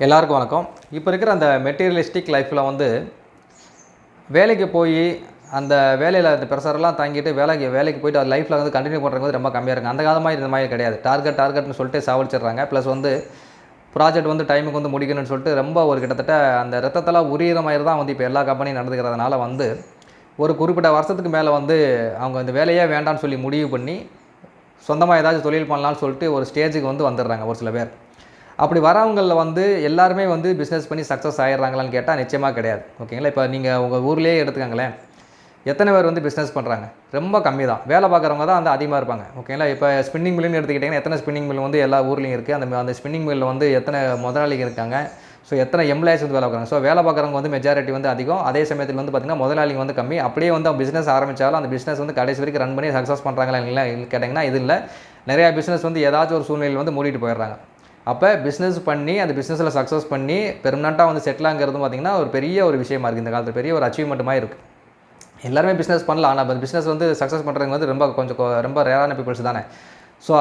எல்லாருக்கும் வணக்கம். இப்போ இருக்கிற அந்த மெட்டீரியலிஸ்டிக் லைஃப்பில் வந்து வேலைக்கு போய் அந்த வேலையில் அந்த ப்ரெஷரெல்லாம் தாங்கிட்டு வேலைக்கு போய்ட்டு அது லைஃப்பில் வந்து கண்டினியூ பண்ணுறது வந்து ரொம்ப கம்மியாக இருக்குது. அந்த காலமாக இந்த மாதிரி கிடையாது. டார்கெட்னு சொல்லிட்டு சாவடிச்சிடுறாங்க. ப்ளஸ் வந்து ப்ராஜெக்ட் வந்து டைமுக்கு வந்து முடிக்கணும்னு சொல்லிட்டு ரொம்ப ஒரு கிட்டத்தட்ட அந்த ரத்தத்தெல்லாம் உரியிற மாதிரி தான் வந்து இப்போ எல்லா கம்பெனியும் நடந்துக்கிறதுனால வந்து ஒரு குறிப்பிட்ட வருஷத்துக்கு மேலே வந்து அவங்க அந்த வேலையே வேண்டான்னு சொல்லி முடிவு பண்ணி சொந்தமாக ஏதாச்சும் தொழில் பண்ணலான்னு சொல்லிட்டு ஒரு ஸ்டேஜுக்கு வந்து வந்துடுறாங்க ஒரு சில பேர். அப்படி வரவங்களில் வந்து எல்லாருமே வந்து பிஸ்னஸ் பண்ணி சக்ஸஸ் ஆகிடுறாங்களான்னு கேட்டால் நிச்சயமாக கிடையாது. ஓகேங்களா? இப்போ நீங்கள் உங்கள் ஊர்லேயே எடுத்துக்கங்களேன், எத்தனை பேர் வந்து பிஸ்னஸ் பண்ணுறாங்க? ரொம்ப கம்மி தான். வேலை பார்க்குறவங்க தான் வந்து அதிகமாக இருப்பாங்க. ஓகேங்களா? இப்போ ஸ்பின்னிங் மில்லுன்னு எடுத்துக்கிட்டிங்கன்னா எத்தனை ஸ்பின்னிங் மில் வந்து எல்லா ஊர்லேயும் இருக்குது. அந்த ஸ்பின்னிங் மில்லில் வந்து எத்தனை முதலாளிகள் இருக்காங்க, ஸோ எத்தனை எம்ப்ளாயிஸ் வந்து வேலை பார்க்குறாங்க. ஸோ வேலை பார்க்குறவங்க வந்து மெஜாரிட்டி வந்து அதிகம். அதே சமயத்தில் வந்து பார்த்திங்கன்னா முதலாளிங்க வந்து கம்மி. அப்படியே வந்து பிஸ்னஸ் ஆரம்பித்தாலும் அந்த பிஸ்னஸ் வந்து கடைசி வரைக்கும் ரன் பண்ணி சக்ஸஸ் பண்ணுறாங்களா இல்லை கேட்டிங்கன்னா இது இல்லை. நிறையா பிஸ்னஸ் வந்து ஏதாச்சும் ஒரு சூழ்நிலையில் வந்து மூடிட்டு போயிடுறாங்க. அப்போ பிஸ்னஸ் பண்ணி அந்த பிஸ்னஸில் சக்ஸஸ் பண்ணி பெர்மனெண்ட்டாக வந்து செட்டில் ஆகிறது பார்த்திங்கன்னா ஒரு பெரிய ஒரு விஷயமா இருக்குது. இந்த காலத்தில் பெரிய ஒரு அச்சீவ்மெண்ட்டுமாக இருக்குது. எல்லாருமே பிஸ்னஸ் பண்ணலாம். ஆனால் அந்த பிஸ்னஸ் வந்து சக்ஸஸ் பண்ணுறவங்க வந்து ரொம்ப ரேரான பீப்புள்ஸ் தானே. ஸோ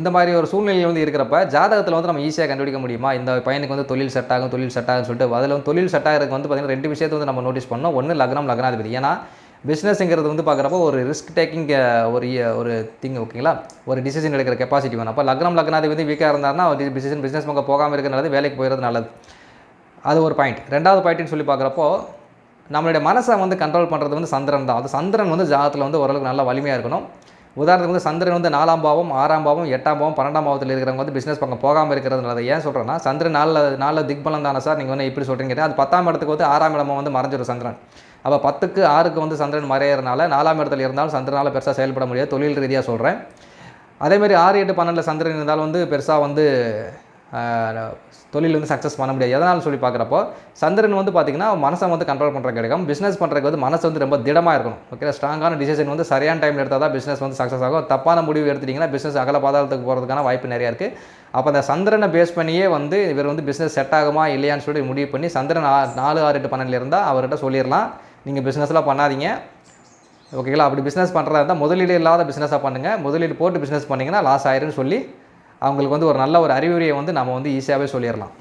இந்த மாதிரி ஒரு சூழ்நிலையில் வந்து இருக்கிறப்ப ஜாதகத்தில் வந்து நம்ம ஈஸியாக கண்டுபிடிக்க முடியுமா? இந்த பையனுக்கு வந்து தொழில் செட் ஆகும்னு சொல்லிட்டு அதில் வந்து தொழில் செட் ஆகிறதுக்கு வந்து பார்த்திங்கன்னா 2 விஷயத்தை வந்து நம்ம நோட்டீஸ் பண்ணோம். ஒன்று லக்னாதிபதி. ஏன்னா பிஸ்னஸ்ங்கிறது வந்து பார்க்குறப்போ ஒரு ரிஸ்க் டேக்கிங் ஒரு திங். ஓகேங்களா? ஒரு டிசிஷன் எடுக்கிற கெப்பாசிட்டி வேணும். அப்போ லக்னாதிபதி வீக்காக இருந்தாருன்னா அவர் பிஸ்னஸ் பக்கம் போகாமல் இருக்கிறது, வேலைக்கு போயிடுறது நல்லது. அது ஒரு பாயிண்ட். 2வது பாயிண்ட்னு சொல்லி பார்க்குறப்போ நம்மளுடைய மனசை வந்து கண்ட்ரோல் பண்ணுறது வந்து சந்திரன் தான். அது சந்திரன் வந்து ஜாதகத்தில் வந்து ஓரளவுக்கு நல்லா வலிமையாக இருக்கணும். உதாரணத்துக்கு வந்து சந்திரன் வந்து 4ஆம் பாவம், 6ஆம் பாவம், 8ஆம் பாவம், 12ஆம் பாவத்தில் இருக்கிறவங்க வந்து பிஸ்னஸ் பக்கம் போகாமல் இருக்கிறது நல்லது. ஏன் சொல்கிறேன்னா சந்திரன் 4 திக்பலம் தானே சார், நீங்கள் வந்து இப்படி சொல்கிறீங்க. அது 10ஆம் இடத்துக்கு வந்து 6ஆம் இடமும் வந்து மறைஞ்சிடும் சந்திரன். அப்போ 10க்கு 6க்கு வந்து சந்திரன் மறையிறதுனால 4ஆம் இடத்துல இருந்தாலும் சந்திரனால் பெருசாக செயல்பட முடியாது. தொழில் ரீதியாக சொல்கிறேன். அதேமாதிரி 6, 8, 12 சந்திரன் இருந்தாலும் வந்து பெருசாக வந்து தொழில் வந்து சக்ஸஸ் பண்ண முடியாது. எதனாலும் சொல்லி பார்க்குறப்போ சந்திரன் வந்து பார்த்திங்கன்னா மனசை வந்து கண்ட்ரோல் பண்ணுற கிடைக்கும். பிஸ்னஸ் பண்ணுறதுக்கு வந்து மனசு வந்து ரொம்ப திடமாக இருக்கணும். ஓகே, ஸ்ட்ராங்கான டிசிஷன் வந்து சரியான டைமில் எடுத்தால் தான் பிஸ்னஸ் வந்து சக்ஸஸ் ஆகும். தப்பான முடிவு எடுத்துட்டிங்கன்னா பிஸ்னஸ் அகல பாதாளத்துக்கு போகிறதுக்கான வாய்ப்பு நிறையா இருக்குது. அப்போ அந்த சந்திரனை பேஸ் பண்ணியே வந்து இவர் வந்து பிஸ்னஸ் செட் ஆகுமா இல்லையான்னு சொல்லி முடிவு பண்ணி சந்திரன் 4, 6, 8, 12 இருந்தால் அவர்கிட்ட சொல்லிடலாம், நீங்கள் பிஸ்னஸ்லாம் பண்ணாதீங்க. ஓகேங்களா? அப்படி பிஸ்னஸ் பண்ணுறதா இருந்தால் முதலீடு இல்லாத பிஸ்னஸாக பண்ணுங்கள். முதலீடு போட்டு பிஸ்னஸ் பண்ணிங்கன்னா லாஸ் ஆயிருன்னு சொல்லி அவங்களுக்கு வந்து ஒரு நல்ல ஒரு அறிவுரையை வந்து நம்ம வந்து ஈஸியாகவே சொல்லிடலாம்.